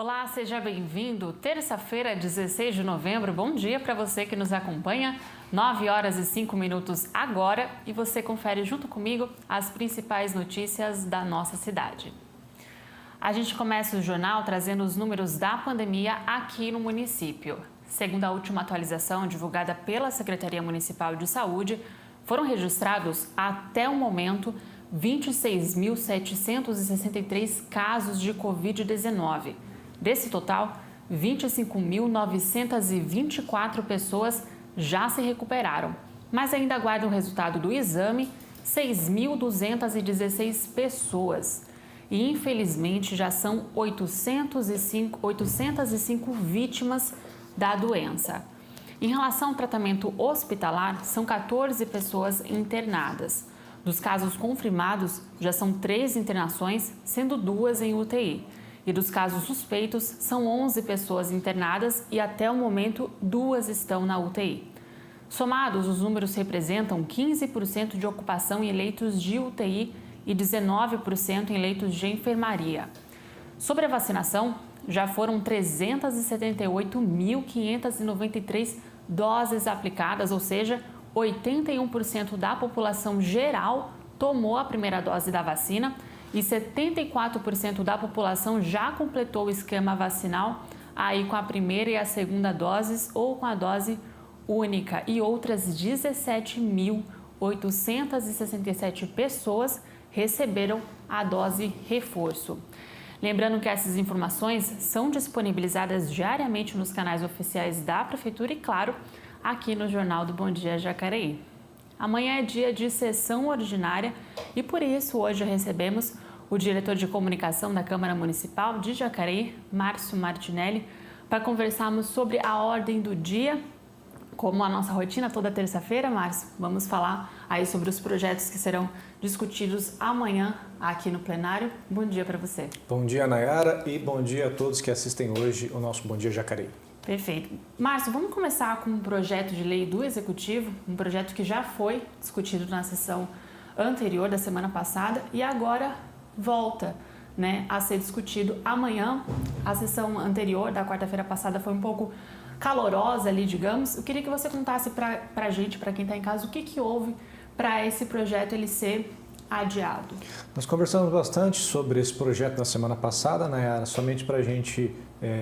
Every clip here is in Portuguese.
Olá, seja bem-vindo. Terça-feira, 16 de novembro. Bom dia para você que nos acompanha. 9 horas e 5 minutos agora e você confere junto comigo as principais notícias da nossa cidade. A gente começa o jornal trazendo os números da pandemia aqui no município. Segundo a última atualização divulgada pela Secretaria Municipal de Saúde, foram registrados até o momento 26.763 casos de Covid-19. Desse total, 25.924 pessoas já se recuperaram, mas ainda aguardam o resultado do exame 6.216 pessoas. E, infelizmente, já são 805 vítimas da doença. Em relação ao tratamento hospitalar, são 14 pessoas internadas. Dos casos confirmados, já são 3 internações, sendo 2 em UTI. E dos casos suspeitos, são 11 pessoas internadas e até o momento 2 estão na UTI. Somados, os números representam 15% de ocupação em leitos de UTI e 19% em leitos de enfermaria. Sobre a vacinação, já foram 378.593 doses aplicadas, ou seja, 81% da população geral tomou a primeira dose da vacina e 74% da população já completou o esquema vacinal aí com a primeira e a segunda doses ou com a dose única. E outras 17.867 pessoas receberam a dose reforço. Lembrando que essas informações são disponibilizadas diariamente nos canais oficiais da Prefeitura e, claro, aqui no Jornal do Bom Dia Jacareí. Amanhã é dia de sessão ordinária e por isso hoje recebemos o diretor de comunicação da Câmara Municipal de Jacareí, Márcio Martinelli, para conversarmos sobre a ordem do dia. Como a nossa rotina toda terça-feira, Márcio, vamos falar aí sobre os projetos que serão discutidos amanhã aqui no plenário. Bom dia para você. Bom dia, Nayara, e bom dia a todos que assistem hoje o nosso Bom Dia Jacareí. Perfeito. Márcio, vamos começar com um projeto de lei do Executivo, um projeto que já foi discutido na sessão anterior da semana passada e agora volta, a ser discutido amanhã. A sessão anterior da quarta-feira passada foi um pouco calorosa ali, digamos. Eu queria que você contasse para a gente, para quem está em casa, o que houve para esse projeto ele ser adiado. Nós conversamos bastante sobre esse projeto na semana passada, Nayara, somente para a gente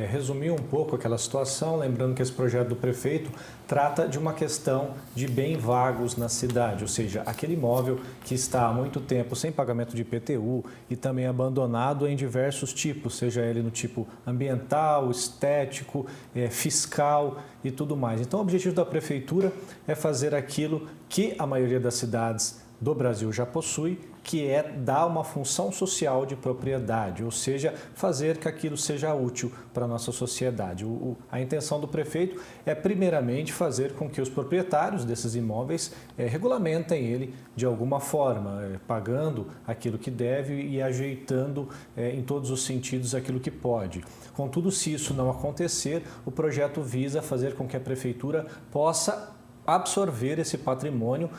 resumir um pouco aquela situação, lembrando que esse projeto do prefeito trata de uma questão de bens vagos na cidade, ou seja, aquele imóvel que está há muito tempo sem pagamento de IPTU e também abandonado em diversos tipos, seja ele no tipo ambiental, estético, fiscal e tudo mais. Então, o objetivo da prefeitura é fazer aquilo que a maioria das cidades do Brasil já possui, que é dar uma função social de propriedade, ou seja, fazer que aquilo seja útil para a nossa sociedade. A intenção do prefeito é, primeiramente, fazer com que os proprietários desses imóveis regulamentem ele de alguma forma, pagando aquilo que deve e ajeitando em todos os sentidos aquilo que pode. Contudo, se isso não acontecer, o projeto visa fazer com que a prefeitura possa absorver esse patrimônio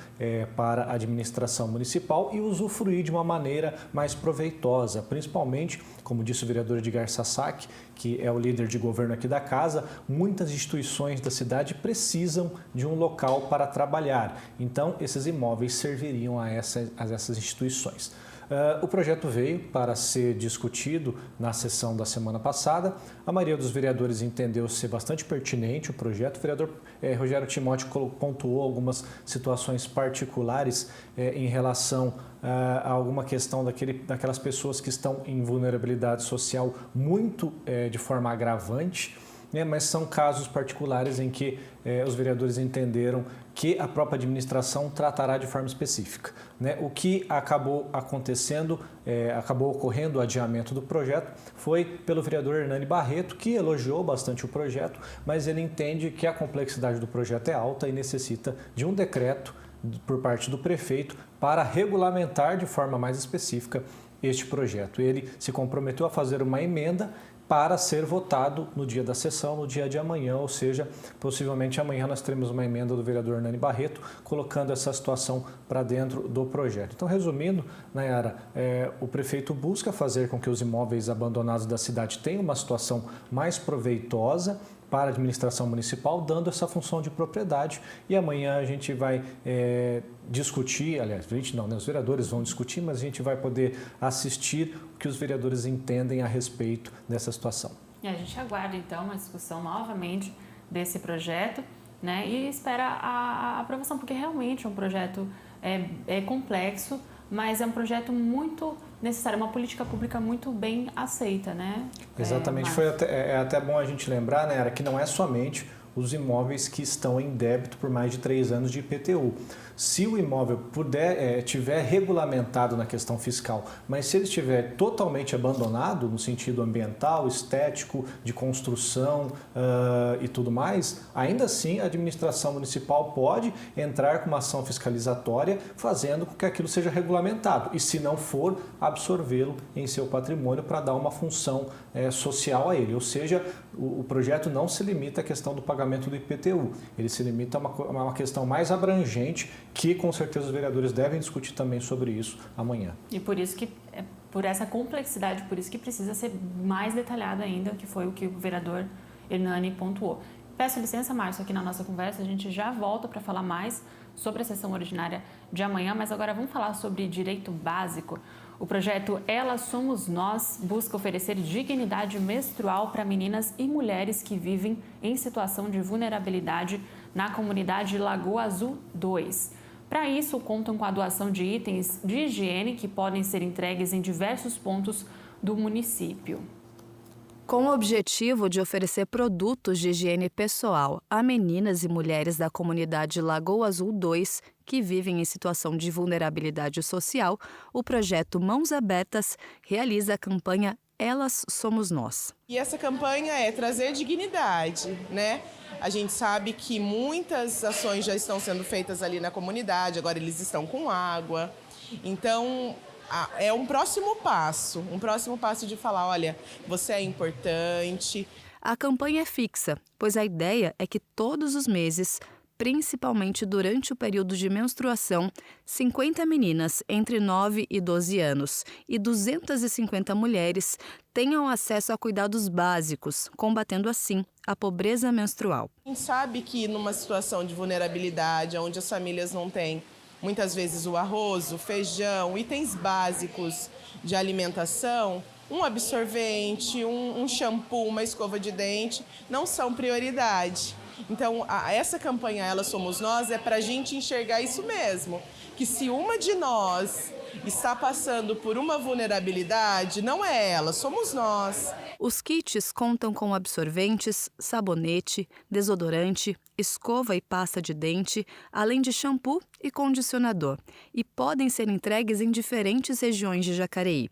para a administração municipal e usufruir de uma maneira mais proveitosa, principalmente, como disse o vereador Edgar Sasaki, que é o líder de governo aqui da casa, muitas instituições da cidade precisam de um local para trabalhar. Então, esses imóveis serviriam a essas instituições. O projeto veio para ser discutido na sessão da semana passada. A maioria dos vereadores entendeu ser bastante pertinente o projeto. O vereador Rogério Timóteo pontuou algumas situações particulares em relação a alguma questão daquelas pessoas que estão em vulnerabilidade social muito de forma agravante, mas são casos particulares em que os vereadores entenderam que a própria administração tratará de forma específica. O que acabou acontecendo, acabou ocorrendo o adiamento do projeto, foi pelo vereador Hernani Barreto, que elogiou bastante o projeto, mas ele entende que a complexidade do projeto é alta e necessita de um decreto por parte do prefeito para regulamentar de forma mais específica este projeto. Ele se comprometeu a fazer uma emenda para ser votado no dia da sessão, no dia de amanhã, ou seja, possivelmente amanhã nós teremos uma emenda do vereador Hernani Barreto colocando essa situação para dentro do projeto. Então, resumindo, Nayara, o prefeito busca fazer com que os imóveis abandonados da cidade tenham uma situação mais proveitosa para a administração municipal, dando essa função de propriedade. E amanhã a gente vai discutir, aliás, a gente não, né? Os vereadores vão discutir, mas a gente vai poder assistir o que os vereadores entendem a respeito dessa situação. E a gente aguarda, então, uma discussão novamente desse projeto, né? E espera a aprovação, porque realmente é um projeto complexo, mas é um projeto muito necessário, uma política pública muito bem aceita, né? Exatamente, é até bom a gente lembrar, né, Era, que não é somente os imóveis que estão em débito por mais de 3 anos de IPTU. Se o imóvel tiver regulamentado na questão fiscal, mas se ele estiver totalmente abandonado no sentido ambiental, estético, de construção e tudo mais, ainda assim a administração municipal pode entrar com uma ação fiscalizatória fazendo com que aquilo seja regulamentado e, se não for, absorvê-lo em seu patrimônio para dar uma função social a ele. Ou seja, o projeto não se limita à questão do pagamento do IPTU, ele se limita a uma questão mais abrangente que com certeza os vereadores devem discutir também sobre isso amanhã. E por isso que, por essa complexidade, por isso que precisa ser mais detalhado ainda, que foi o que o vereador Hernani pontuou. Peço licença, Márcio, aqui na nossa conversa, a gente já volta para falar mais sobre a sessão ordinária de amanhã, mas agora vamos falar sobre direito básico. O projeto Elas Somos Nós busca oferecer dignidade menstrual para meninas e mulheres que vivem em situação de vulnerabilidade na comunidade Lagoa Azul 2. Para isso, contam com a doação de itens de higiene que podem ser entregues em diversos pontos do município. Com o objetivo de oferecer produtos de higiene pessoal a meninas e mulheres da comunidade Lagoa Azul 2 que vivem em situação de vulnerabilidade social, o projeto Mãos Abertas realiza a campanha Elas Somos Nós. E essa campanha é trazer dignidade, né? A gente sabe que muitas ações já estão sendo feitas ali na comunidade, agora eles estão com água. Então, é um próximo passo de falar, olha, você é importante. A campanha é fixa, pois a ideia é que todos os meses, principalmente durante o período de menstruação, 50 meninas entre 9 e 12 anos e 250 mulheres tenham acesso a cuidados básicos, combatendo assim a pobreza menstrual. A gente sabe que numa situação de vulnerabilidade, onde as famílias não têm muitas vezes o arroz, o feijão, itens básicos de alimentação, um absorvente, um shampoo, uma escova de dente, não são prioridade. Então, essa campanha Elas Somos Nós é para a gente enxergar isso mesmo, que se uma de nós está passando por uma vulnerabilidade, não é ela, somos nós. Os kits contam com absorventes, sabonete, desodorante, escova e pasta de dente, além de shampoo e condicionador, e podem ser entregues em diferentes regiões de Jacareí.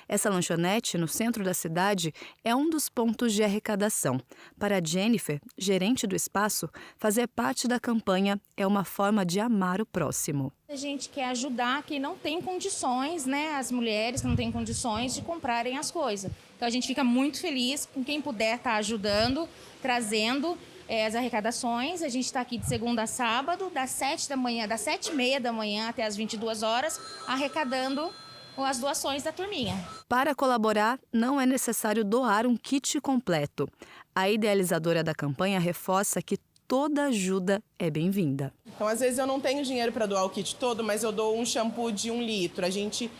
Essa lanchonete, no centro da cidade, é um dos pontos de arrecadação. Para Jennifer, gerente do espaço, fazer parte da campanha é uma forma de amar o próximo. A gente quer ajudar quem não tem condições, né? As mulheres que não têm condições de comprarem as coisas. Então a gente fica muito feliz com quem puder estar ajudando, trazendo as arrecadações. A gente está aqui de segunda a sábado, das 7h30 da manhã até as 22 horas, arrecadando as doações da turminha. Para colaborar, não é necessário doar um kit completo. A idealizadora da campanha reforça que toda ajuda é bem-vinda. Então, às vezes eu não tenho dinheiro para doar o kit todo, mas eu dou um shampoo de 1 litro. A gente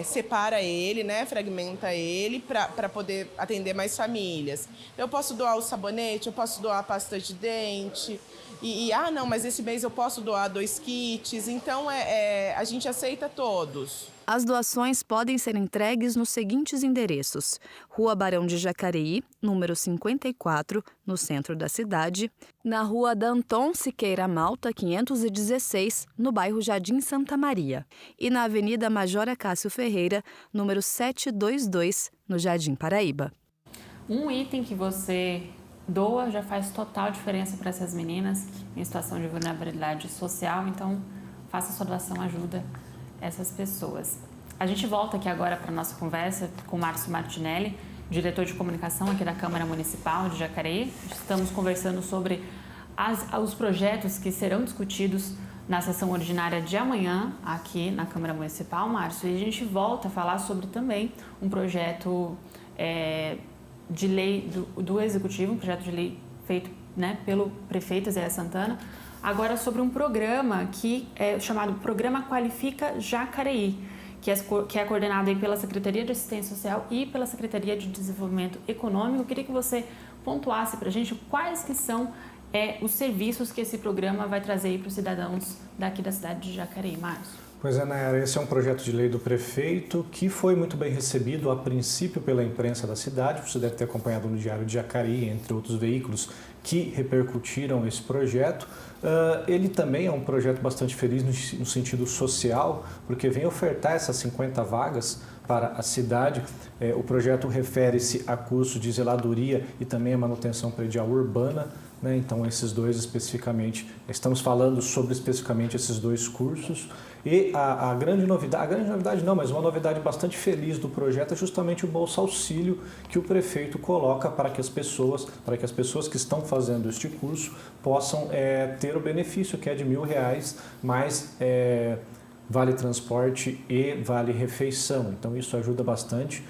separa ele, né, fragmenta ele para poder atender mais famílias. Eu posso doar o sabonete, eu posso doar a pasta de dente. Não, mas esse mês eu posso doar 2 kits. Então, a gente aceita todos. As doações podem ser entregues nos seguintes endereços: Rua Barão de Jacareí, número 54, no centro da cidade, na Rua Danton Siqueira Malta, 516, no bairro Jardim Santa Maria, e na Avenida Major Acácio Ferreira, número 722, no Jardim Paraíba. Um item que você doa já faz total diferença para essas meninas em situação de vulnerabilidade social, então faça sua doação, ajuda essas pessoas. A gente volta aqui agora para a nossa conversa com o Márcio Martinelli, diretor de comunicação aqui da Câmara Municipal de Jacareí. Estamos conversando sobre os projetos que serão discutidos na sessão ordinária de amanhã aqui na Câmara Municipal, Márcio. E a gente volta a falar sobre também um projeto de lei do Executivo, um projeto de lei feito, né, pelo prefeito Zé Santana, agora sobre um programa que é chamado Programa Qualifica Jacareí, que é coordenado aí pela Secretaria de Assistência Social e pela Secretaria de Desenvolvimento Econômico. Eu queria que você pontuasse para a gente quais que são os serviços que esse programa vai trazer para os cidadãos daqui da cidade de Jacareí, Márcio. Pois é, Nayara, esse é um projeto de lei do prefeito que foi muito bem recebido a princípio pela imprensa da cidade. Você deve ter acompanhado no Diário de Jacareí, entre outros veículos que repercutiram esse projeto. Ele também é um projeto bastante feliz no sentido social, porque vem ofertar essas 50 vagas para a cidade. O projeto refere-se a curso de zeladoria e também a manutenção predial urbana, né? Então, esses dois especificamente, estamos falando sobre especificamente esses dois cursos. E a grande novidade não, mas uma novidade bastante feliz do projeto é justamente o Bolsa Auxílio que o prefeito coloca para que as pessoas que estão fazendo este curso possam ter o benefício que é de R$1.000 mais vale transporte e vale refeição. Então isso ajuda bastante.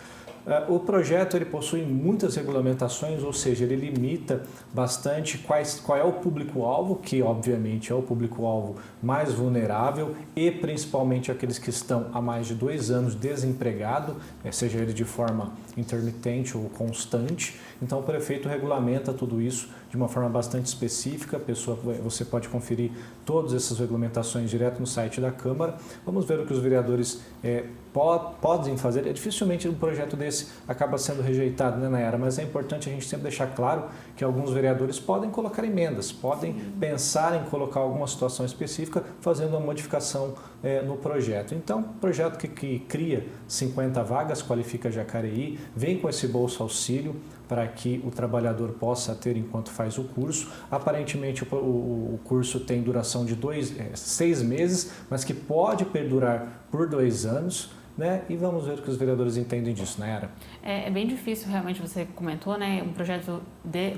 O projeto ele possui muitas regulamentações, ou seja, ele limita bastante qual é o público-alvo, que obviamente é o público-alvo mais vulnerável e principalmente aqueles que estão há mais de 2 anos desempregado, seja ele de forma intermitente ou constante. Então o prefeito regulamenta tudo isso de uma forma bastante específica. Você pode conferir todas essas regulamentações direto no site da Câmara. Vamos ver o que os vereadores podem fazer. Dificilmente um projeto desse acaba sendo rejeitado, né, Nayara? Mas é importante a gente sempre deixar claro que alguns vereadores podem colocar emendas, podem pensar em colocar alguma situação específica fazendo uma modificação no projeto. Então, o projeto que cria 50 vagas, Qualifica Jacareí, vem com esse Bolsa Auxílio para que o trabalhador possa ter enquanto faz o curso. Aparentemente, o curso tem duração de 6 meses, mas que pode perdurar por 2 anos. Né? E vamos ver o que os vereadores entendem disso, né, Era? É bem difícil, realmente, você comentou, né, um projeto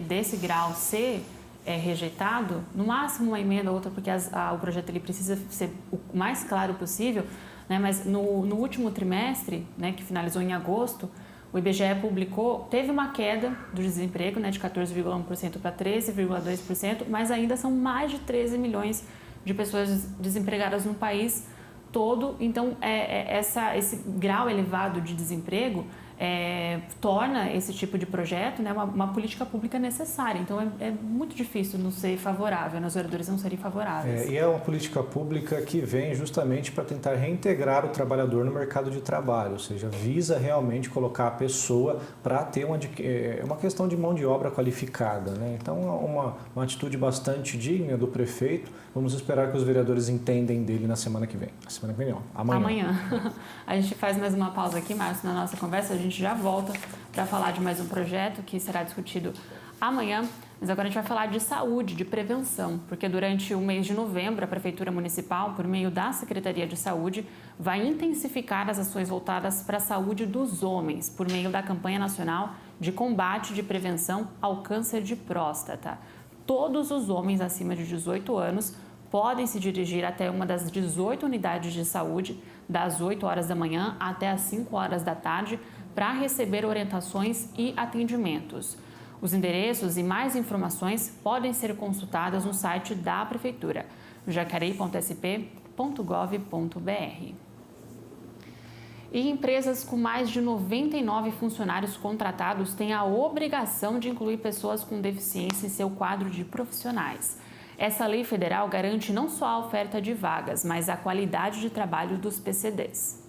desse grau ser rejeitado, no máximo uma emenda ou outra, porque o projeto ele precisa ser o mais claro possível, né, mas no último trimestre, né, que finalizou em agosto, o IBGE teve uma queda do desemprego, né, de 14,1% para 13,2%, mas ainda são mais de 13 milhões de pessoas desempregadas no país todo. Então, esse grau elevado de desemprego torna esse tipo de projeto, né, uma política pública necessária. Então, é muito difícil não ser favorável, os vereadores não serem favoráveis. E é uma política pública que vem justamente para tentar reintegrar o trabalhador no mercado de trabalho, ou seja, visa realmente colocar a pessoa para ter uma questão de mão de obra qualificada, né? Então, é uma atitude bastante digna do prefeito. Vamos esperar que os vereadores entendem dele na semana que vem. Na semana que vem, não. Amanhã. A gente faz mais uma pausa aqui, Márcio, na nossa conversa. A gente já volta para falar de mais um projeto que será discutido amanhã. Mas agora a gente vai falar de saúde, de prevenção, porque durante o mês de novembro, a Prefeitura Municipal, por meio da Secretaria de Saúde, vai intensificar as ações voltadas para a saúde dos homens, por meio da campanha nacional de combate de prevenção ao câncer de próstata. Todos os homens acima de 18 anos podem se dirigir até uma das 18 unidades de saúde, das 8 horas da manhã até as 5 horas da tarde, para receber orientações e atendimentos. Os endereços e mais informações podem ser consultadas no site da Prefeitura, jacareí.sp.gov.br. E empresas com mais de 99 funcionários contratados têm a obrigação de incluir pessoas com deficiência em seu quadro de profissionais. Essa lei federal garante não só a oferta de vagas, mas a qualidade de trabalho dos PCDs.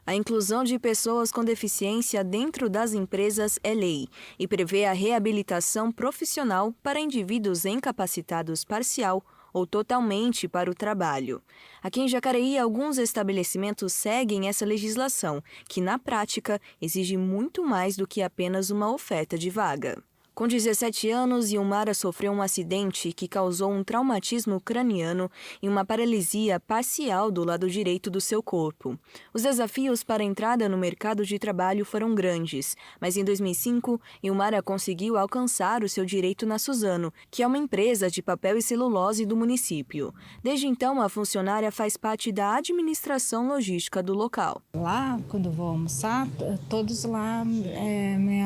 A inclusão de pessoas com deficiência dentro das empresas é lei e prevê a reabilitação profissional para indivíduos incapacitados parcial ou totalmente para o trabalho. Aqui em Jacareí, alguns estabelecimentos seguem essa legislação, que na prática exige muito mais do que apenas uma oferta de vaga. Com 17 anos, Ilmara sofreu um acidente que causou um traumatismo craniano e uma paralisia parcial do lado direito do seu corpo. Os desafios para a entrada no mercado de trabalho foram grandes, mas em 2005, Ilmara conseguiu alcançar o seu direito na Suzano, que é uma empresa de papel e celulose do município. Desde então, a funcionária faz parte da administração logística do local. Lá, quando eu vou almoçar, todos lá me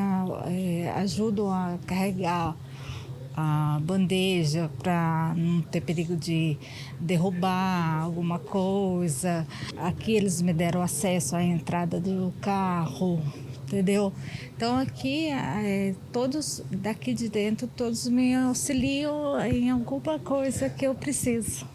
ajudam a carregar a bandeja para não ter perigo de derrubar alguma coisa. Aqui eles me deram acesso à entrada do carro, entendeu? Então aqui, todos daqui de dentro, todos me auxiliam em alguma coisa que eu preciso.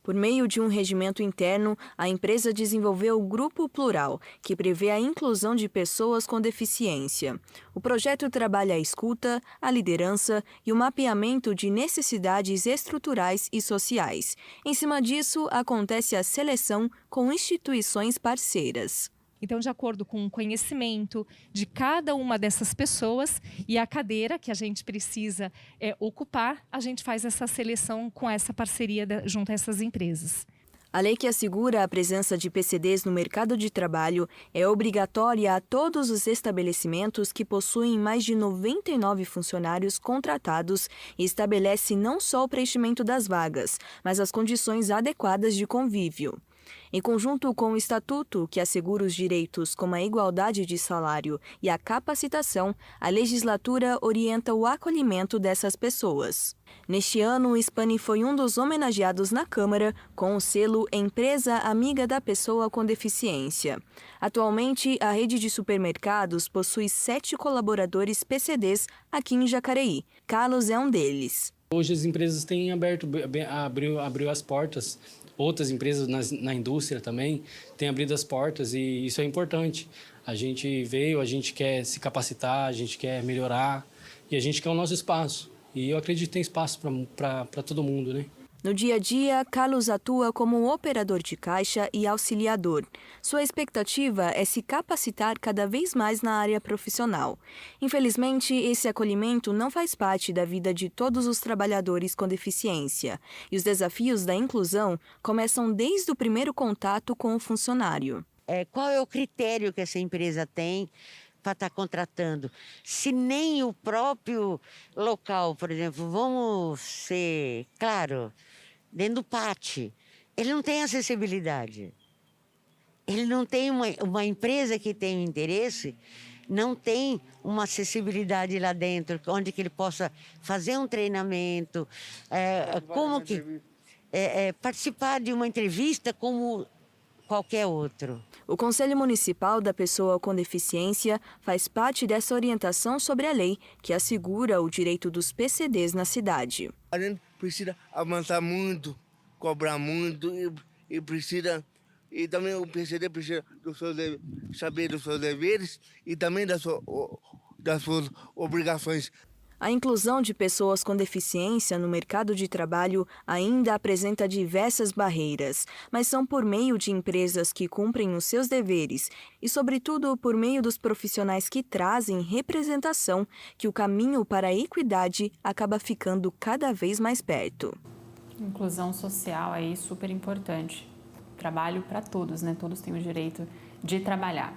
Por meio de um regimento interno, a empresa desenvolveu o Grupo Plural, que prevê a inclusão de pessoas com deficiência. O projeto trabalha a escuta, a liderança e o mapeamento de necessidades estruturais e sociais. Em cima disso, acontece a seleção com instituições parceiras. Então, de acordo com o conhecimento de cada uma dessas pessoas e a cadeira que a gente precisa ocupar, a gente faz essa seleção com essa parceria junto a essas empresas. A lei que assegura a presença de PCDs no mercado de trabalho é obrigatória a todos os estabelecimentos que possuem mais de 99 funcionários contratados e estabelece não só o preenchimento das vagas, mas as condições adequadas de convívio. Em conjunto com o Estatuto, que assegura os direitos como a igualdade de salário e a capacitação, a legislatura orienta o acolhimento dessas pessoas. Neste ano, o Spani foi um dos homenageados na Câmara com o selo Empresa Amiga da Pessoa com Deficiência. Atualmente, a rede de supermercados possui 7 colaboradores PCDs aqui em Jacareí. Carlos é um deles. Hoje as empresas têm abriu as portas. Outras empresas na indústria também têm abrido as portas e isso é importante. A gente veio, a gente quer se capacitar, a gente quer melhorar e a gente quer o nosso espaço. E eu acredito que tem espaço para todo mundo, né? No dia a dia, Carlos atua como operador de caixa e auxiliador. Sua expectativa é se capacitar cada vez mais na área profissional. Infelizmente, esse acolhimento não faz parte da vida de todos os trabalhadores com deficiência. E os desafios da inclusão começam desde o primeiro contato com o funcionário. Qual é o critério que essa empresa tem para estar contratando? Se nem o próprio local, por exemplo, vamos ser claro, dentro do PAT, ele não tem acessibilidade. Ele não tem uma empresa que tem interesse, não tem uma acessibilidade lá dentro, onde que ele possa fazer um treinamento, participar de uma entrevista como qualquer outro. O Conselho Municipal da Pessoa com Deficiência faz parte dessa orientação sobre a lei que assegura o direito dos PCDs na cidade. A gente precisa avançar muito, cobrar muito e também o PCD precisa saber dos seus deveres e também das suas obrigações. A inclusão de pessoas com deficiência no mercado de trabalho ainda apresenta diversas barreiras, mas são por meio de empresas que cumprem os seus deveres e, sobretudo, por meio dos profissionais que trazem representação que o caminho para a equidade acaba ficando cada vez mais perto. Inclusão social aí super importante. Trabalho para todos, né? Todos têm o direito de trabalhar.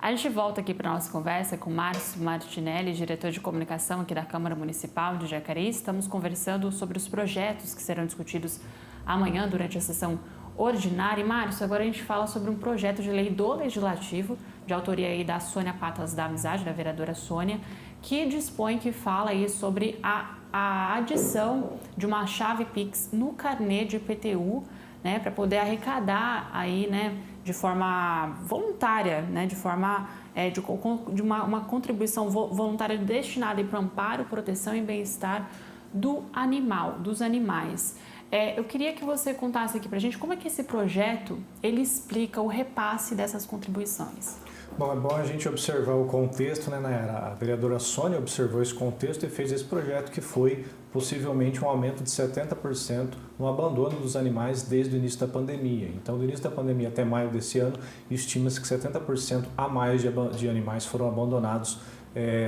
A gente volta aqui para a nossa conversa com Márcio Martinelli, diretor de comunicação aqui da Câmara Municipal de Jacareí. Estamos conversando sobre os projetos que serão discutidos amanhã durante a sessão ordinária. E, Márcio, agora a gente fala sobre um projeto de lei do Legislativo, de autoria aí da Sônia Patas da Amizade, da vereadora Sônia, que dispõe, que fala aí sobre a adição de uma chave Pix no carnê de IPTU, né, para poder arrecadar aí, né, de forma voluntária, né, de forma de uma contribuição voluntária destinada para o amparo, proteção e bem-estar dos animais. Eu queria que você contasse aqui para a gente como é que esse projeto ele explica o repasse dessas contribuições. Bom, é bom a gente observar o contexto, né, Nayara? A vereadora Sônia observou esse contexto e fez esse projeto que foi possivelmente um aumento de 70% no abandono dos animais desde o início da pandemia. Então, do início da pandemia até maio desse ano, estima-se que 70% a mais de animais foram abandonados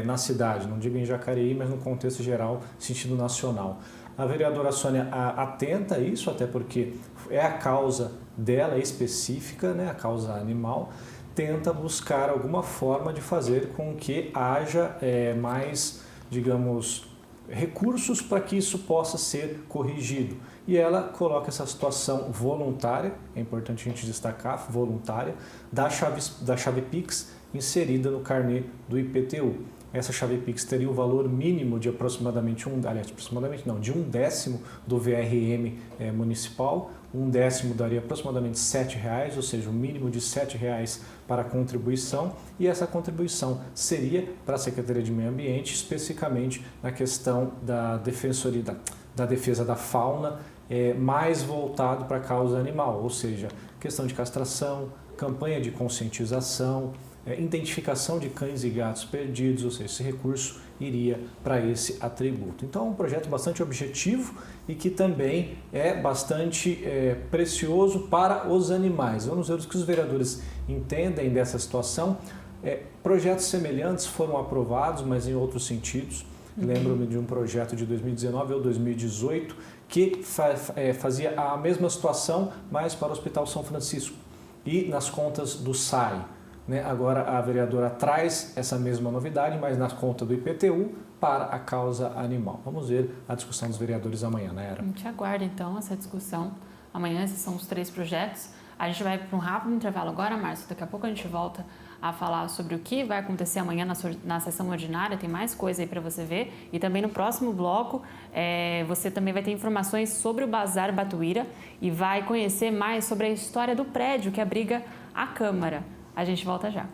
na cidade, não digo em Jacareí, mas no contexto geral, sentido nacional. A vereadora Sônia atenta a isso, até porque é a causa dela específica, né, a causa animal, tenta buscar alguma forma de fazer com que haja mais, digamos, recursos para que isso possa ser corrigido. E ela coloca essa situação voluntária, é importante a gente destacar, voluntária, da chave Pix inserida no carnê do IPTU. Essa chave Pix teria o valor mínimo de aproximadamente de 1/10 do VRM municipal. 1/10 daria aproximadamente R$ 7,00, ou seja, um mínimo de R$ 7,00 para a contribuição. E essa contribuição seria para a Secretaria de Meio Ambiente, especificamente na questão da defensoria, da defesa da fauna, mais voltado para a causa animal, ou seja, questão de castração, campanha de conscientização, identificação de cães e gatos perdidos, ou seja, esse recurso iria para esse atributo. Então, é um projeto bastante objetivo e que também é bastante precioso para os animais. Vamos ver o que os vereadores entendem dessa situação. Projetos semelhantes foram aprovados, mas em outros sentidos. Lembro-me de um projeto de 2019 ou 2018 que fazia a mesma situação, mas para o Hospital São Francisco e nas contas do SAI. Agora a vereadora traz essa mesma novidade, mas na conta do IPTU para a causa animal. Vamos ver a discussão dos vereadores amanhã, né, Era? A gente aguarda então essa discussão. Amanhã esses são os 3 projetos. A gente vai para um rápido intervalo agora, Márcio. Daqui a pouco a gente volta a falar sobre o que vai acontecer amanhã na sessão ordinária. Tem mais coisa aí para você ver. E também no próximo bloco, você também vai ter informações sobre o Bazar Batuíra e vai conhecer mais sobre a história do prédio que abriga a Câmara. A gente volta já.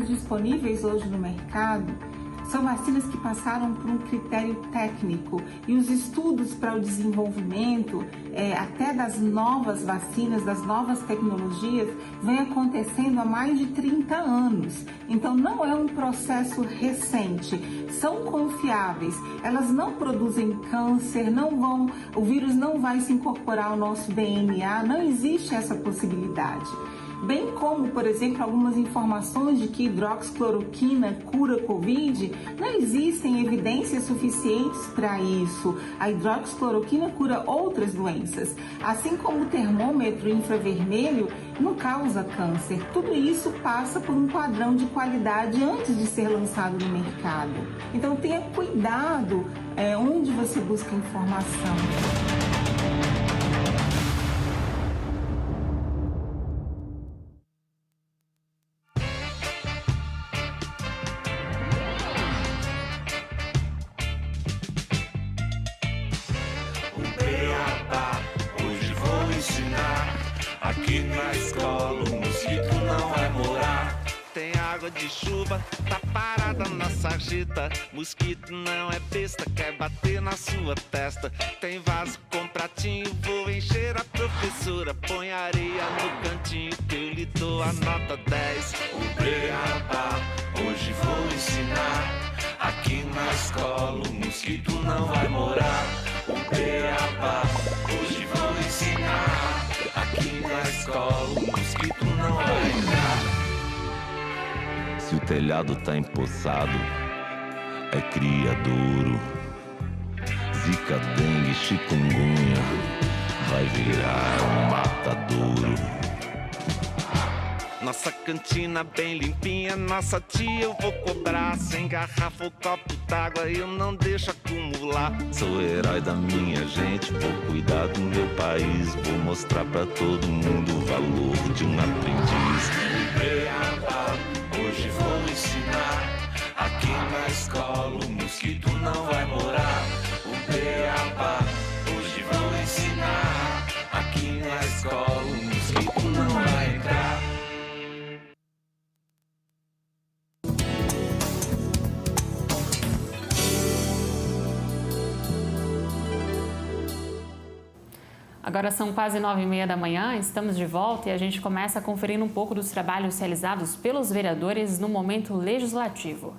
Disponíveis hoje no mercado são vacinas que passaram por um critério técnico e os estudos para o desenvolvimento até das novas vacinas, das novas tecnologias, vem acontecendo há mais de 30 anos. Então não é um processo recente, são confiáveis, elas não produzem câncer, o vírus não vai se incorporar ao nosso DNA, não existe essa possibilidade. Bem como, por exemplo, algumas informações de que hidroxicloroquina cura Covid, não existem evidências suficientes para isso. A hidroxicloroquina cura outras doenças, assim como o termômetro infravermelho não causa câncer. Tudo isso passa por um padrão de qualidade antes de ser lançado no mercado. Então tenha cuidado onde você busca informação. Aqui na escola o mosquito não vai morar. Tem água de chuva, tá parada na sarjeta. Mosquito não é besta, quer bater na sua testa. Tem vaso com pratinho, vou encher a professora. Põe areia no cantinho que eu lhe dou a nota 10. O beabá, hoje vou ensinar. Aqui na escola o mosquito não vai morar. O beabá, hoje vou ensinar. Aqui na escola o mosquito não vai entrar. Se o telhado tá empoçado, é criadouro. Zika, dengue, chikungunya, vai virar um matadouro. Nossa cantina bem limpinha, nossa tia eu vou cobrar. Sem garrafa ou copo d'água eu não deixo acumular. Sou herói da minha gente, vou cuidar do meu país. Vou mostrar pra todo mundo o valor de um aprendiz. Beabá, hoje vou ensinar. Aqui na escola o mosquito não vai morar. O beabá, hoje vou ensinar. Aqui na escola o mosquito não vai entrar. Agora são quase 9h30 da manhã, estamos de volta e a gente começa conferindo um pouco dos trabalhos realizados pelos vereadores no momento legislativo.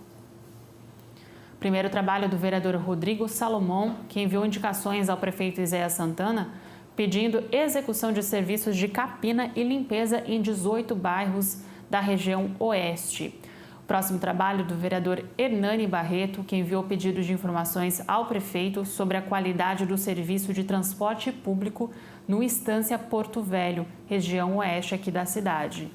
Primeiro trabalho do vereador Rodrigo Salomão, que enviou indicações ao prefeito Izéias Santana, pedindo execução de serviços de capina e limpeza em 18 bairros da região oeste. O próximo trabalho do vereador Hernani Barreto, que enviou pedido de informações ao prefeito sobre a qualidade do serviço de transporte público no Estância Porto Velho, região oeste aqui da cidade.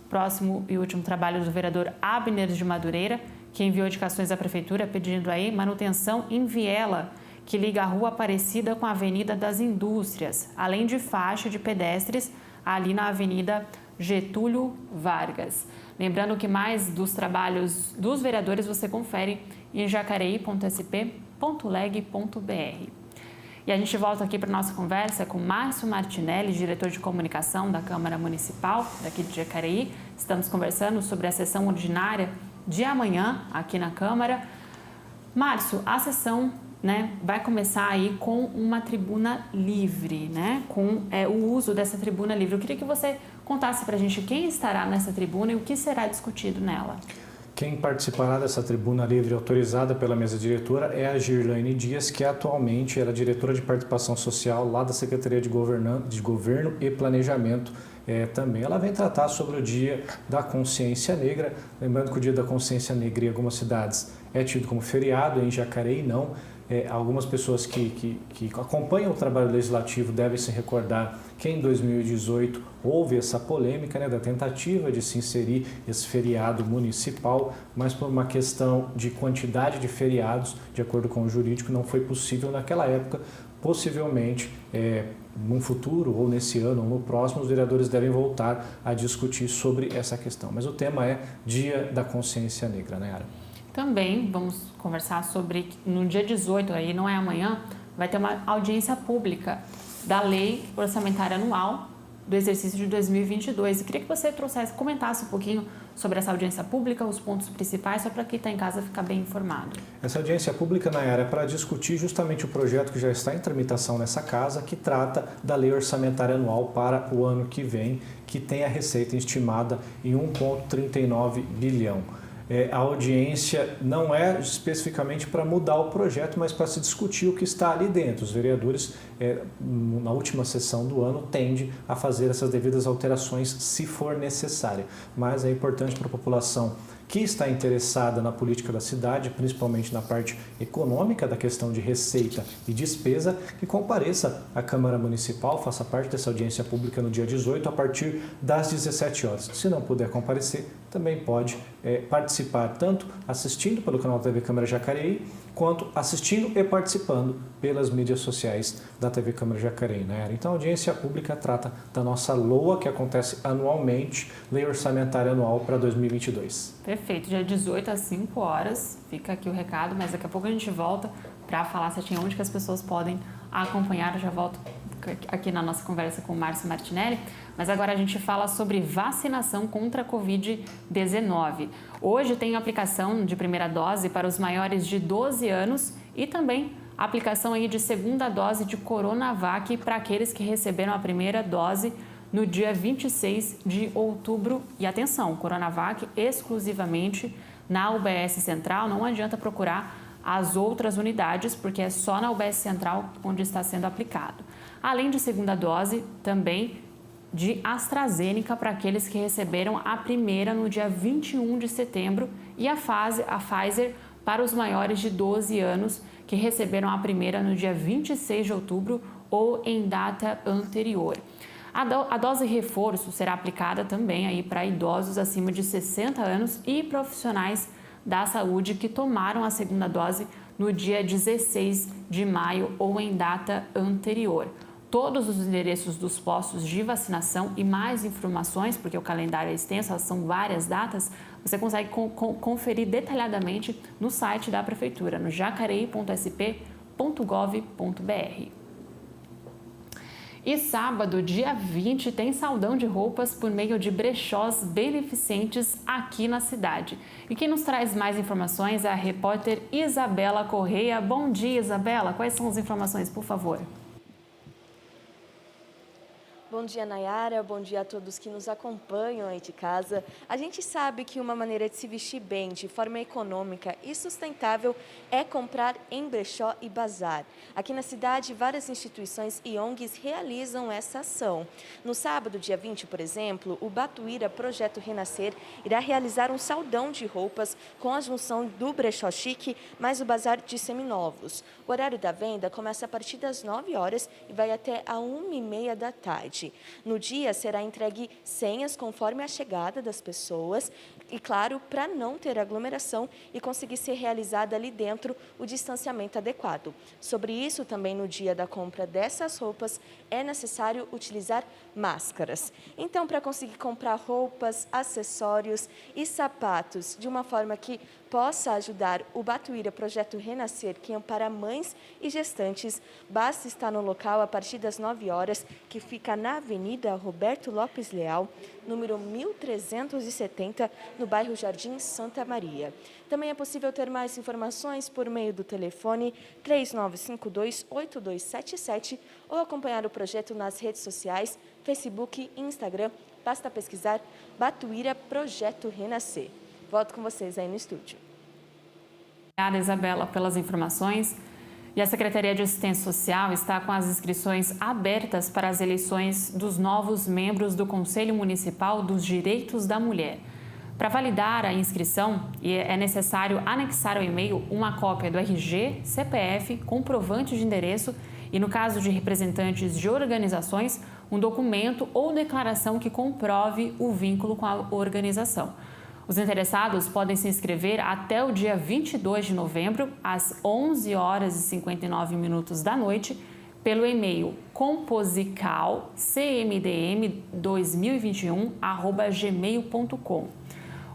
Próximo e último trabalho do vereador Abner de Madureira, que enviou indicações à prefeitura pedindo aí manutenção em viela, que liga a Rua Aparecida com a Avenida das Indústrias, além de faixa de pedestres ali na Avenida Getúlio Vargas. Lembrando que mais dos trabalhos dos vereadores você confere em jacareí.sp.leg.br. E a gente volta aqui para a nossa conversa com Márcio Martinelli, diretor de comunicação da Câmara Municipal daqui de Jacareí. Estamos conversando sobre a sessão ordinária de amanhã aqui na Câmara. Márcio, a sessão vai começar aí com uma tribuna livre, com o uso dessa tribuna livre. Eu queria que você contasse para a gente quem estará nessa tribuna e o que será discutido nela. Quem participará dessa tribuna livre autorizada pela mesa diretora é a Girlaine Dias, que atualmente é a diretora de participação social lá da Secretaria de Governo e Planejamento também. Ela vem tratar sobre o Dia da Consciência Negra, lembrando que o Dia da Consciência Negra em algumas cidades é tido como feriado, em Jacareí não. Algumas pessoas que acompanham o trabalho legislativo devem se recordar que em 2018 houve essa polêmica da tentativa de se inserir esse feriado municipal, mas por uma questão de quantidade de feriados, de acordo com o jurídico, não foi possível naquela época. Possivelmente, num futuro, ou nesse ano, ou no próximo, os vereadores devem voltar a discutir sobre essa questão. Mas o tema é Dia da Consciência Negra, né, Yara? Também vamos conversar sobre, no dia 18, aí não é amanhã, vai ter uma audiência pública da Lei Orçamentária Anual do exercício de 2022. Eu queria que você comentasse um pouquinho sobre essa audiência pública, os pontos principais, só para quem está em casa ficar bem informado. Essa audiência pública, Nayara, é para discutir justamente o projeto que já está em tramitação nessa casa, que trata da Lei Orçamentária Anual para o ano que vem, que tem a receita estimada em 1,39 bilhão. A audiência não é especificamente para mudar o projeto, mas para se discutir o que está ali dentro. Os vereadores, na última sessão do ano, tendem a fazer essas devidas alterações se for necessário. Mas é importante para a população que está interessada na política da cidade, principalmente na parte econômica da questão de receita e despesa, que compareça à Câmara Municipal, faça parte dessa audiência pública no dia 18, a partir das 17 horas. Se não puder comparecer, também pode participar, tanto assistindo pelo canal TV Câmara Jacareí, quanto assistindo e participando pelas mídias sociais da TV Câmara Jacareí, né? Então, a audiência pública trata da nossa LOA, que acontece anualmente, Lei Orçamentária Anual para 2022. Perfeito, dia 18 às 5 horas, fica aqui o recado, mas daqui a pouco a gente volta para falar certinho onde que as pessoas podem acompanhar. Eu já volto aqui na nossa conversa com o Márcio Martinelli, mas agora a gente fala sobre vacinação contra a Covid-19. Hoje tem aplicação de primeira dose para os maiores de 12 anos e também a aplicação aí de segunda dose de Coronavac para aqueles que receberam a primeira dose no dia 26 de outubro. E atenção, Coronavac exclusivamente na UBS Central, não adianta procurar as outras unidades, porque é só na UBS Central onde está sendo aplicado. Além de segunda dose, também de AstraZeneca para aqueles que receberam a primeira no dia 21 de setembro e a Pfizer para os maiores de 12 anos que receberam a primeira no dia 26 de outubro ou em data anterior. A dose reforço será aplicada também aí para idosos acima de 60 anos e profissionais da saúde que tomaram a segunda dose no dia 16 de maio ou em data anterior. Todos os endereços dos postos de vacinação e mais informações, porque o calendário é extenso, são várias datas, você consegue conferir detalhadamente no site da Prefeitura, no jacareí.sp.gov.br. E sábado, dia 20, tem saldão de roupas por meio de brechós beneficentes aqui na cidade. E quem nos traz mais informações é a repórter Isabela Correia. Bom dia, Isabela. Quais são as informações, por favor? Bom dia, Nayara. Bom dia a todos que nos acompanham aí de casa. A gente sabe que uma maneira de se vestir bem, de forma econômica e sustentável, é comprar em brechó e bazar. Aqui na cidade, várias instituições e ONGs realizam essa ação. No sábado, dia 20, por exemplo, o Batuíra Projeto Renascer irá realizar um saldão de roupas com a junção do brechó chique mais o bazar de seminovos. O horário da venda começa a partir das 9 horas e vai até a 1h30 da tarde. No dia, será entregue senhas conforme a chegada das pessoas e, claro, para não ter aglomeração e conseguir ser realizada ali dentro o distanciamento adequado. Sobre isso, também no dia da compra dessas roupas, é necessário utilizar máscaras. Então, para conseguir comprar roupas, acessórios e sapatos de uma forma que possa ajudar o Batuíra Projeto Renascer, que ampara mães e gestantes, basta estar no local a partir das 9 horas, que fica na Avenida Roberto Lopes Leal, número 1370, no bairro Jardim Santa Maria. Também é possível ter mais informações por meio do telefone 3952-8277 ou acompanhar o projeto nas redes sociais, Facebook e Instagram. Basta pesquisar Batuíra Projeto Renascer. Volto com vocês aí no estúdio. Obrigada, Isabela, pelas informações. E a Secretaria de Assistência Social está com as inscrições abertas para as eleições dos novos membros do Conselho Municipal dos Direitos da Mulher. Para validar a inscrição, é necessário anexar ao e-mail uma cópia do RG, CPF, comprovante de endereço e, no caso de representantes de organizações, um documento ou declaração que comprove o vínculo com a organização. Os interessados podem se inscrever até o dia 22 de novembro, às 11h59 da noite, pelo e-mail composicalcmdm2021@gmail.com.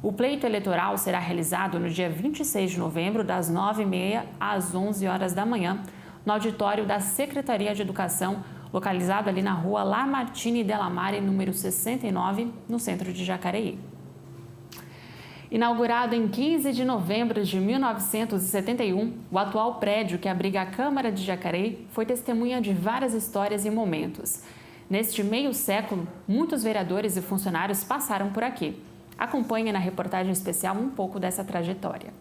O pleito eleitoral será realizado no dia 26 de novembro, das 9h30 às 11h da manhã, no auditório da Secretaria de Educação, localizado ali na rua Lamartine Delamare, número 69, no centro de Jacareí. Inaugurado em 15 de novembro de 1971, o atual prédio que abriga a Câmara de Jacareí foi testemunha de várias histórias e momentos. Neste meio século, muitos vereadores e funcionários passaram por aqui. Acompanhe na reportagem especial um pouco dessa trajetória.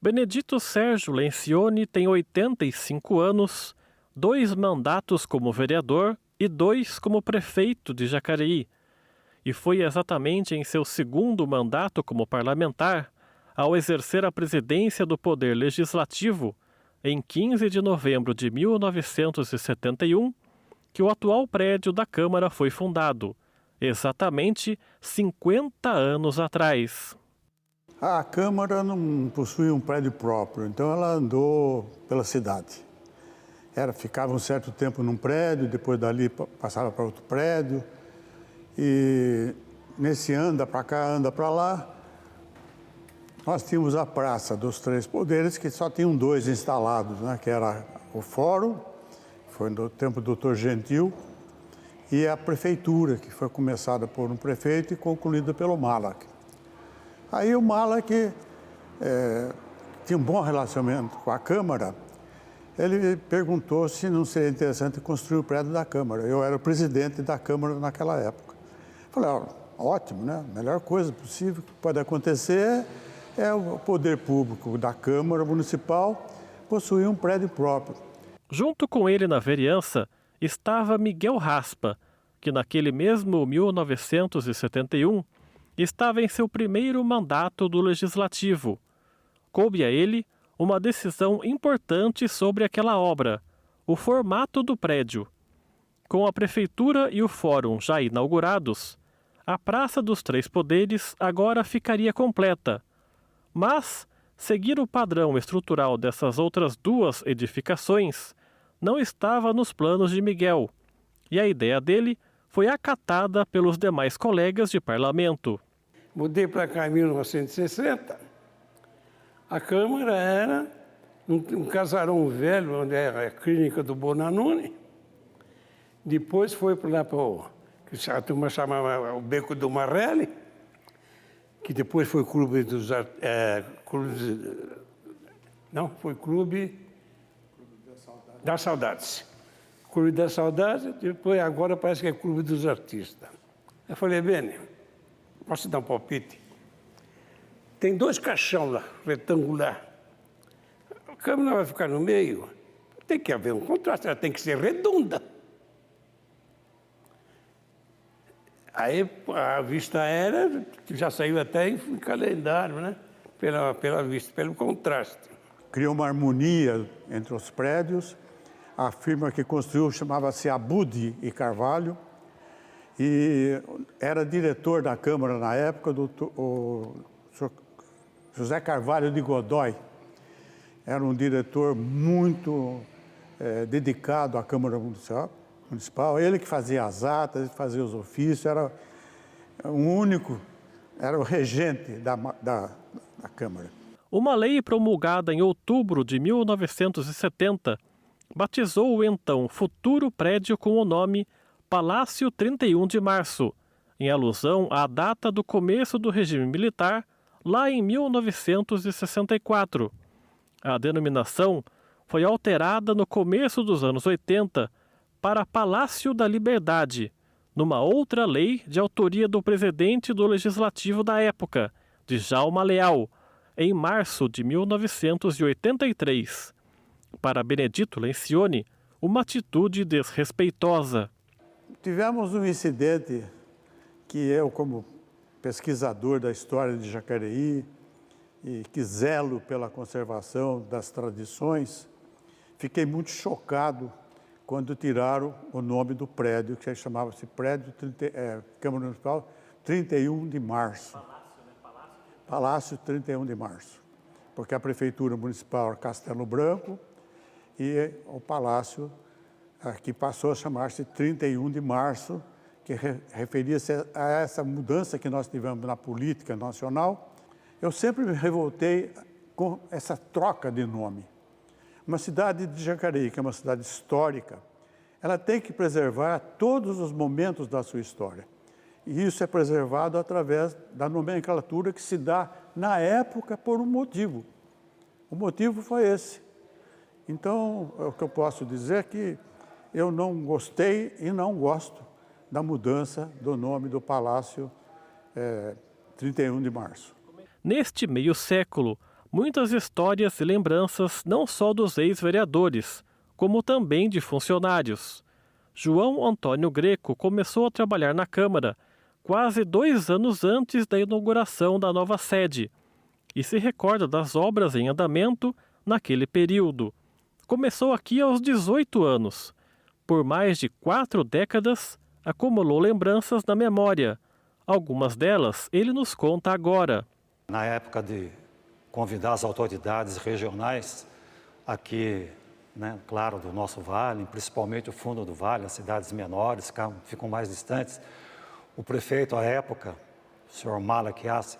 Benedito Sérgio Lencioni tem 85 anos, 2 mandatos como vereador e 2 como prefeito de Jacareí. E foi exatamente em seu segundo mandato como parlamentar, ao exercer a presidência do Poder Legislativo, em 15 de novembro de 1971, que o atual prédio da Câmara foi fundado, exatamente 50 anos atrás. A Câmara não possui um prédio próprio, então ela andou pela cidade. Ficava um certo tempo num prédio, depois dali passava para outro prédio. E nesse anda para cá, anda para lá, nós tínhamos a Praça dos Três Poderes, que só tinham 2 instalados, né? Que era o Fórum, foi no tempo do Dr. Gentil, e a Prefeitura, que foi começada por um prefeito e concluída pelo Malak. Aí o Malak tinha um bom relacionamento com a Câmara. Ele perguntou se não seria interessante construir o prédio da Câmara. Eu era o presidente da Câmara naquela época. Falei, ótimo, né? A melhor coisa possível que pode acontecer é o poder público da Câmara Municipal possuir um prédio próprio. Junto com ele na vereança estava Miguel Raspa, que naquele mesmo 1971 estava em seu primeiro mandato do Legislativo. Coube a ele uma decisão importante sobre aquela obra, o formato do prédio. Com a Prefeitura e o Fórum já inaugurados, a Praça dos Três Poderes agora ficaria completa. Mas seguir o padrão estrutural dessas outras 2 edificações não estava nos planos de Miguel, e a ideia dele foi acatada pelos demais colegas de parlamento. Mudei para cá em 1960. A Câmara era um casarão velho, onde era a clínica do Bonanone. Depois foi para lá para o que a turma chamava o Beco do Marrelli, que depois foi Clube dos Clube das Saudades. Clube da Saudade, depois agora parece que é Clube dos Artistas. Eu falei, Beni, posso dar um palpite? Tem 2 caixão lá, retangular. A câmera vai ficar no meio. Tem que haver um contraste, ela tem que ser redonda. Aí a vista aérea já saiu até em calendário, né? Pela vista, pelo contraste. Criou uma harmonia entre os prédios. A firma que construiu chamava-se Abud e Carvalho. E era diretor da Câmara na época, o senhor José Carvalho de Godoy. Era um diretor muito dedicado à Câmara Municipal. Ele que fazia as atas, fazia os ofícios, era o regente da Câmara. Uma lei promulgada em outubro de 1970 batizou o então futuro prédio com o nome Palácio 31 de Março, em alusão à data do começo do regime militar, lá em 1964. A denominação foi alterada no começo dos anos 80 para Palácio da Liberdade, numa outra lei de autoria do presidente do Legislativo da época, Djalma Leal, em março de 1983. Para Benedito Lencioni, uma atitude desrespeitosa. Tivemos um incidente que eu, como pesquisador da história de Jacareí e que zelo pela conservação das tradições, fiquei muito chocado quando tiraram o nome do prédio, que chamava-se Câmara Municipal 31 de Março. Palácio 31 de Março. Porque a Prefeitura Municipal era Castelo Branco e o Palácio que passou a chamar-se 31 de Março, que referia-se a essa mudança que nós tivemos na política nacional. Eu sempre me revoltei com essa troca de nome. Uma cidade de Jacareí, que é uma cidade histórica, ela tem que preservar todos os momentos da sua história. E isso é preservado através da nomenclatura que se dá na época por um motivo. O motivo foi esse. Então, o que eu posso dizer é que eu não gostei e não gosto da mudança do nome do Palácio 31 de Março. Neste meio século, muitas histórias e lembranças não só dos ex-vereadores, como também de funcionários. João Antônio Greco começou a trabalhar na Câmara quase 2 anos antes da inauguração da nova sede e se recorda das obras em andamento naquele período. Começou aqui aos 18 anos. Por mais de 4 décadas, acumulou lembranças na memória. Algumas delas ele nos conta agora. Na época de convidar as autoridades regionais aqui, claro, do nosso vale, principalmente o fundo do vale, as cidades menores, ficam mais distantes, o prefeito à época, o senhor Malaquias,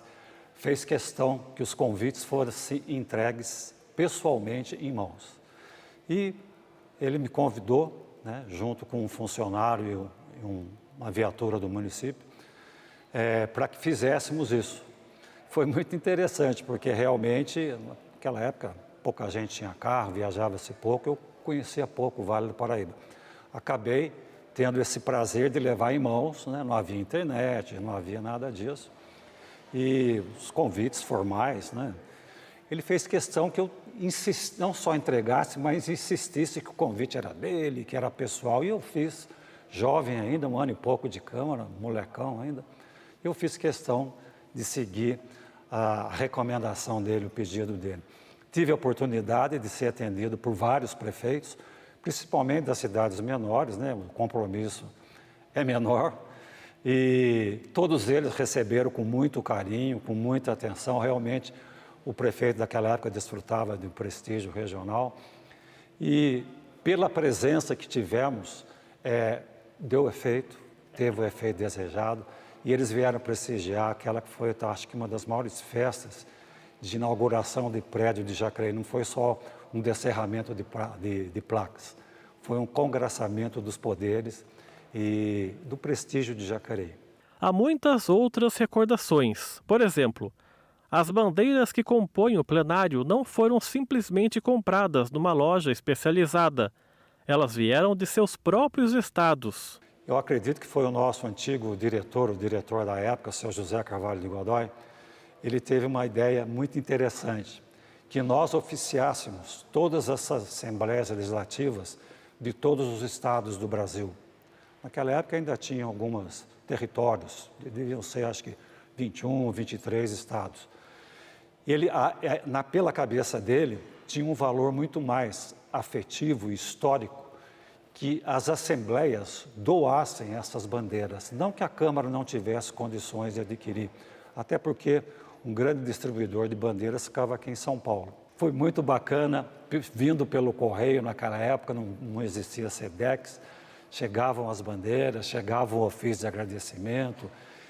fez questão que os convites fossem entregues pessoalmente em mãos. E ele me convidou, junto com um funcionário e uma viatura do município, para que fizéssemos isso. Foi muito interessante, porque realmente, naquela época, pouca gente tinha carro, viajava-se pouco, eu conhecia pouco o Vale do Paraíba. Acabei tendo esse prazer de levar em mãos, não havia internet, não havia nada disso. E os convites formais, ele fez questão que eu não só entregasse, mas insistisse que o convite era dele, que era pessoal, e eu fiz, jovem ainda, 1 ano e pouco de Câmara, molecão ainda, eu fiz questão de seguir a recomendação dele, o pedido dele. Tive a oportunidade de ser atendido por vários prefeitos, principalmente das cidades menores, o compromisso é menor, e todos eles receberam com muito carinho, com muita atenção. Realmente, o prefeito daquela época desfrutava de um prestígio regional, e pela presença que tivemos, deu efeito, teve o efeito desejado, e eles vieram prestigiar aquela que foi, acho que, uma das maiores festas de inauguração de prédio de Jacareí. Não foi só um descerramento de placas, foi um congraçamento dos poderes e do prestígio de Jacareí. Há muitas outras recordações. Por exemplo, as bandeiras que compõem o plenário não foram simplesmente compradas numa loja especializada. Elas vieram de seus próprios estados. Eu acredito que foi o nosso antigo diretor, o diretor da época, o seu José Carvalho de Godoy. Ele teve uma ideia muito interessante, que nós oficiássemos todas essas assembleias legislativas de todos os estados do Brasil. Naquela época ainda tinha alguns territórios, deviam ser acho que 21, 23 estados. Ele, pela cabeça dele, tinha um valor muito mais afetivo e histórico que as assembleias doassem essas bandeiras. Não que a Câmara não tivesse condições de adquirir, até porque um grande distribuidor de bandeiras ficava aqui em São Paulo. Foi muito bacana, vindo pelo correio naquela época, não existia SEDEX, chegavam as bandeiras, chegava o ofício de agradecimento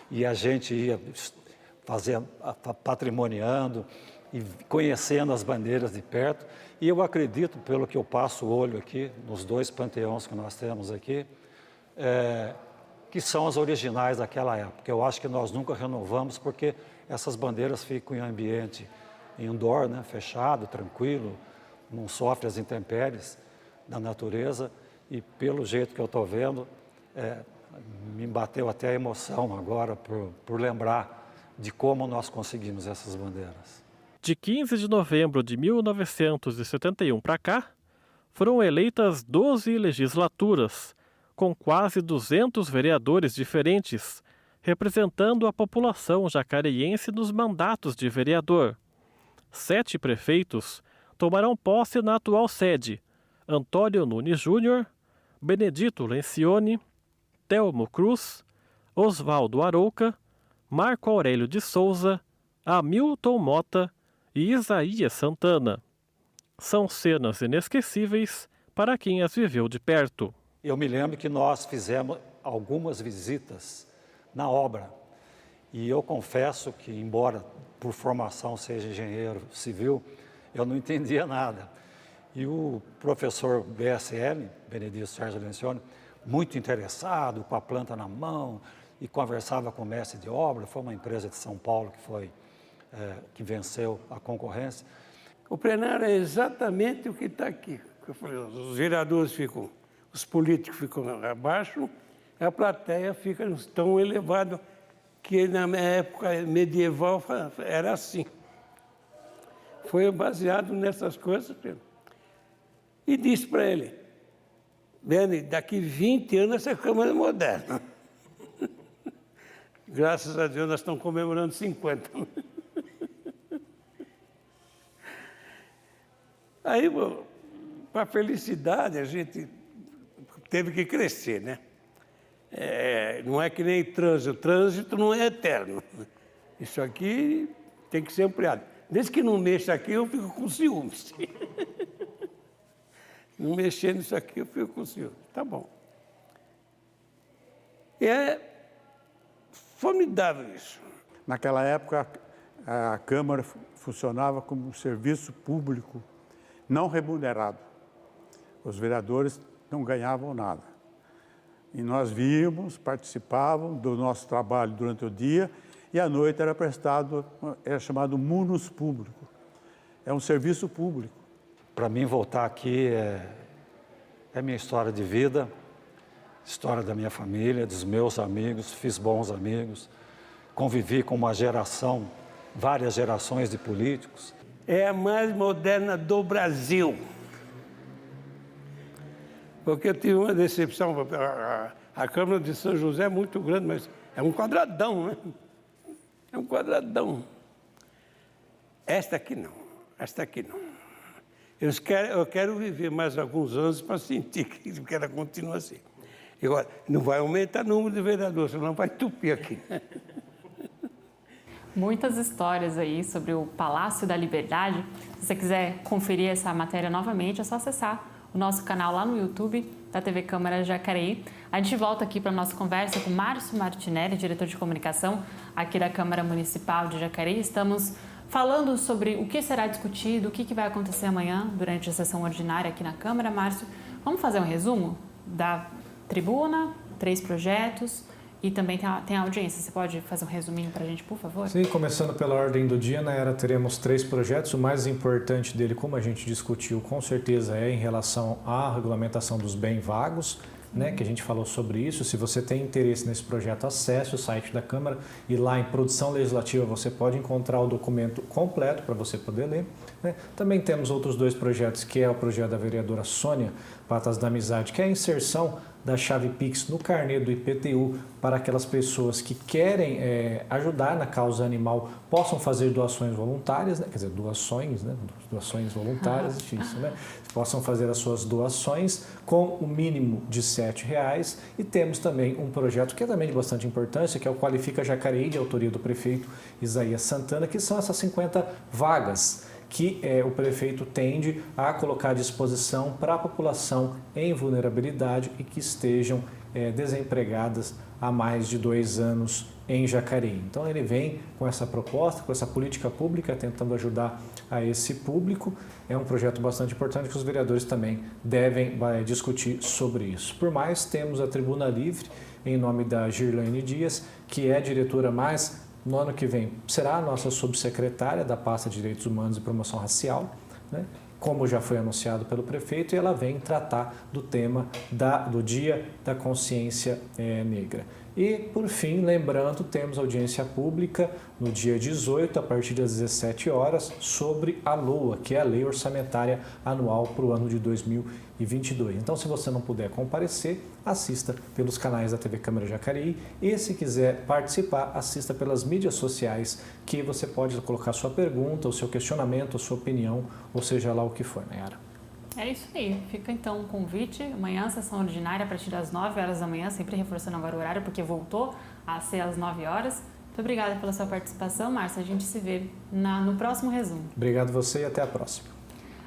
e a gente ia patrimoniando e conhecendo as bandeiras de perto. E eu acredito, pelo que eu passo o olho aqui, nos 2 panteões que nós temos aqui, que são as originais daquela época. Eu acho que nós nunca renovamos porque essas bandeiras ficam em ambiente indoor, né, fechado, tranquilo, não sofre as intempéries da natureza e pelo jeito que eu estou vendo, me bateu até a emoção agora por lembrar de como nós conseguimos essas bandeiras. De 15 de novembro de 1971 para cá, foram eleitas 12 legislaturas, com quase 200 vereadores diferentes, representando a população jacareiense nos mandatos de vereador. 7 prefeitos tomarão posse na atual sede: Antônio Nunes Júnior, Benedito Lencioni, Telmo Cruz, Oswaldo Arouca, Marco Aurélio de Souza, Hamilton Mota e Isaías Santana. São cenas inesquecíveis para quem as viveu de perto. Eu me lembro que nós fizemos algumas visitas na obra e eu confesso que, embora por formação seja engenheiro civil, eu não entendia nada. E o professor BSL, Benedito Sérgio Lencioni, muito interessado, com a planta na mão, e conversava com o mestre de obra. Foi uma empresa de São Paulo que venceu a concorrência. O plenário é exatamente o que está aqui. Os vereadores ficam, os políticos ficam abaixo, a plateia fica tão elevada que na minha época medieval era assim. Foi baseado nessas coisas. E disse para ele: Beni, daqui 20 anos essa Câmara é moderna. Graças a Deus nós estamos comemorando 50. Aí, para a felicidade, a gente teve que crescer, né? Não é que nem trânsito. Trânsito não é eterno. Isso aqui tem que ser ampliado. Desde que não mexa aqui, eu fico com ciúmes. Não mexer nisso aqui, eu fico com ciúmes. Tá bom. É formidável isso. Naquela época, a Câmara funcionava como um serviço público não remunerado. Os vereadores não ganhavam nada. E nós víamos, participávamos do nosso trabalho durante o dia e à noite era chamado munus público. É um serviço público. Para mim, voltar aqui é minha história de vida, história da minha família, dos meus amigos, fiz bons amigos, convivi com uma geração, várias gerações de políticos. É a mais moderna do Brasil. Porque eu tive uma decepção. A Câmara de São José é muito grande, mas é um quadradão, né? É um quadradão. Esta aqui não. Esta aqui não. Eu quero viver mais alguns anos para sentir que ela continua assim. Agora, não vai aumentar o número de vereadores, senão vai entupir aqui. Muitas histórias aí sobre o Palácio da Liberdade. Se você quiser conferir essa matéria novamente, é só acessar o nosso canal lá no YouTube da TV Câmara Jacareí. A gente volta aqui para a nossa conversa com Márcio Martinelli, diretor de comunicação aqui da Câmara Municipal de Jacareí. Estamos falando sobre o que será discutido, o que vai acontecer amanhã durante a sessão ordinária aqui na Câmara. Márcio, vamos fazer um resumo da tribuna, 3 projetos E também tem a audiência. Você pode fazer um resuminho para a gente, por favor? Sim, começando pela ordem do dia, Nayara, teremos 3 projetos. O mais importante dele, como a gente discutiu, com certeza é em relação à regulamentação dos bens vagos, né, que a gente falou sobre isso. Se você tem interesse nesse projeto, acesse o site da Câmara e lá em Produção Legislativa você pode encontrar o documento completo para você poder ler, né? Também temos outros 2 projetos, que é o projeto da vereadora Sônia Patas da Amizade, que é a inserção da chave Pix no carnê do IPTU para aquelas pessoas que querem ajudar na causa animal, possam fazer doações voluntárias, né? Quer dizer, doações voluntárias, difícil, né? Possam fazer as suas doações com o mínimo de R$ 7,00. E temos também um projeto que é também de bastante importância, que é o Qualifica Jacareí, de autoria do prefeito Isaías Santana, que são essas 50 vagas que o prefeito tende a colocar à disposição para a população em vulnerabilidade e que estejam desempregadas há mais de 2 anos em Jacareí. Então ele vem com essa proposta, com essa política pública, tentando ajudar a esse público. É um projeto bastante importante que os vereadores também devem discutir sobre isso. Por mais, temos a Tribuna Livre, em nome da Girlane Dias, que é diretora mais... No ano que vem será a nossa subsecretária da pasta de Direitos Humanos e Promoção Racial, né? Como já foi anunciado pelo prefeito, e ela vem tratar do tema do Dia da Consciência Negra. E, por fim, lembrando, temos audiência pública no dia 18, a partir das 17 horas, sobre a LOA, que é a Lei Orçamentária Anual para o ano de 2022. Então, se você não puder comparecer, assista pelos canais da TV Câmara Jacareí e, se quiser participar, assista pelas mídias sociais, que você pode colocar sua pergunta, o seu questionamento, a sua opinião, ou seja lá o que for, Nayara. É isso aí. Fica então o convite. Amanhã, sessão ordinária, a partir das 9 horas da manhã, sempre reforçando agora o horário, porque voltou a ser às 9 horas. Muito obrigada pela sua participação, Márcia. A gente se vê no próximo resumo. Obrigado você e até a próxima.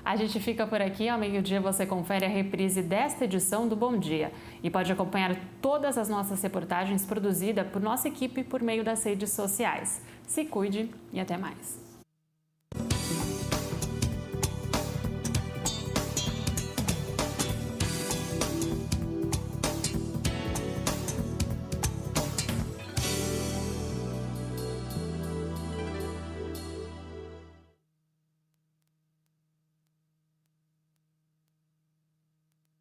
A gente fica por aqui. Ao meio-dia você confere a reprise desta edição do Bom Dia. E pode acompanhar todas as nossas reportagens produzidas por nossa equipe por meio das redes sociais. Se cuide e até mais.